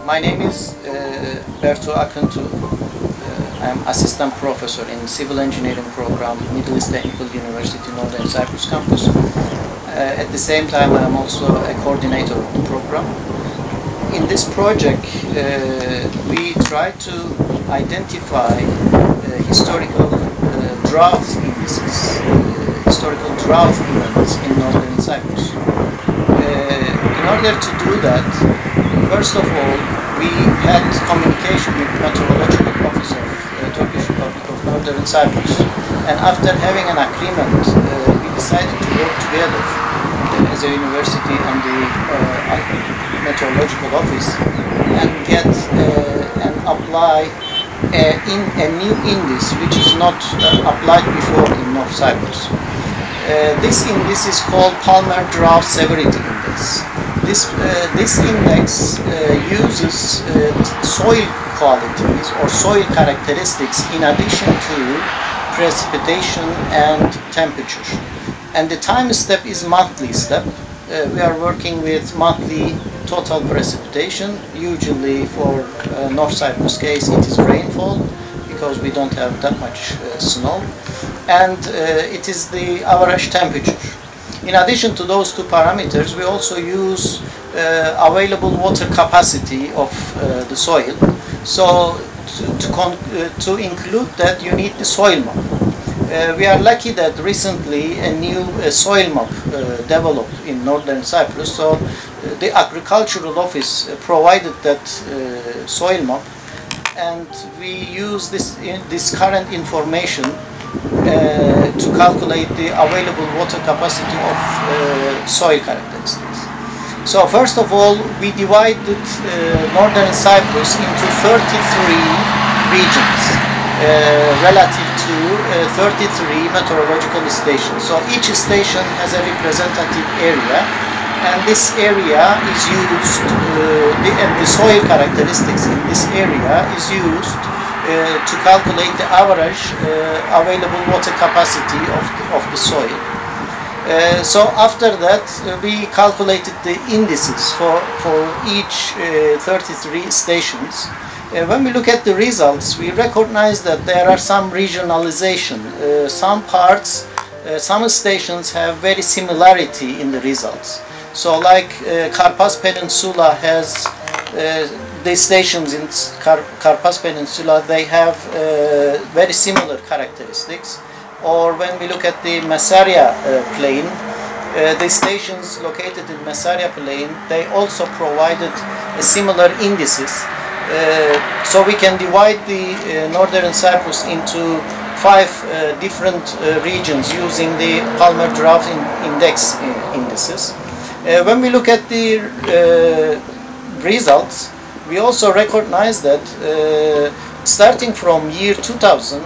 My name is Bertuğ Akıntuğ. I'm assistant professor in civil engineering program, Middle East Technical University, Northern Cyprus campus. At the same time, I am also a coordinator of the program. In this project, we try to identify historical drought indices, historical drought events in Northern Cyprus. In order to do that, first of all, we had communication with the Meteorological Office of the Turkish Republic of Northern Cyprus. And after having an agreement, we decided to work together as a university and the Meteorological Office and get and apply a new index which is not applied before in North Cyprus. This index is called Palmer Drought Severity Index. This index uses soil qualities or soil characteristics in addition to precipitation and temperature. And the time step is monthly step. We are working with monthly total precipitation. Usually for North Cyprus case it is rainfall because we don't have that much snow. And it is the average temperature. In addition to those two parameters, we also use available water capacity of the soil. So to include that, you need the soil map. We are lucky that recently a new soil map developed in Northern Cyprus. So the agricultural office provided that soil map, and we use this current information to calculate the available water capacity of soil characteristics. So first of all, we divided Northern Cyprus into 33 regions relative to 33 meteorological stations. So each station has a representative area, and this area is used, and the soil characteristics in this area is used to calculate the average available water capacity of the soil. So after that, we calculated the indices for each 33 stations. When we look at the results, we recognize that there are some regionalization. Some parts, some stations have very similarity in the results. So like Karpas Peninsula has the stations in Karpas Peninsula, they have very similar characteristics. Or when we look at the Masarya plain, the stations located in Masarya plain, they also provided similar indices. So we can divide the Northern Cyprus into 5 different regions using the Palmer Drought Index indices. When we look at the results, we also recognize that starting from year 2000,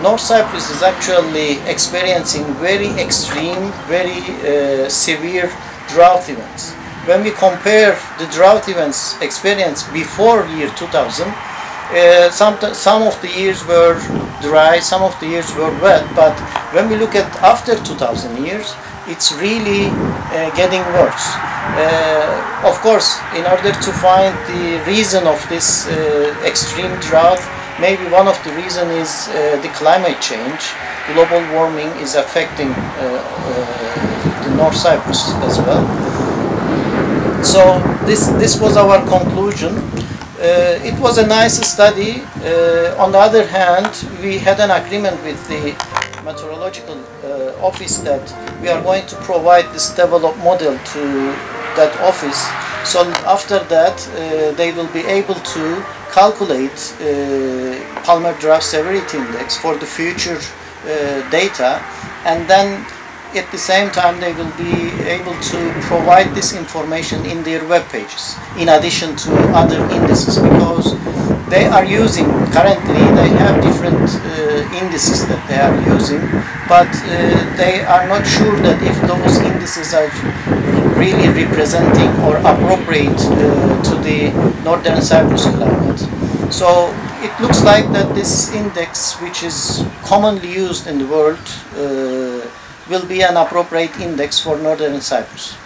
North Cyprus is actually experiencing very extreme, very severe drought events. When we compare the drought events experienced before year 2000, some of the years were dry, some of the years were wet, but when we look at after 2000 years, it's really getting worse. Of course, in order to find the reason of this extreme drought, maybe one of the reasons is the climate change. Global warming is affecting the North Cyprus as well. So this was our conclusion. It was a nice study. On the other hand, we had an agreement with the meteorological office that we are going to provide this developed model to that office. So after that, they will be able to calculate Palmer Drought Severity Index for the future data, and then at the same time they will be able to provide this information in their web pages in addition to other indices, because they are using, currently they have different indices that they are using, but they are not sure that if those indices are really representing or appropriate to the Northern Cyprus climate. So it looks like that this index, which is commonly used in the world, will be an appropriate index for Northern Cyprus.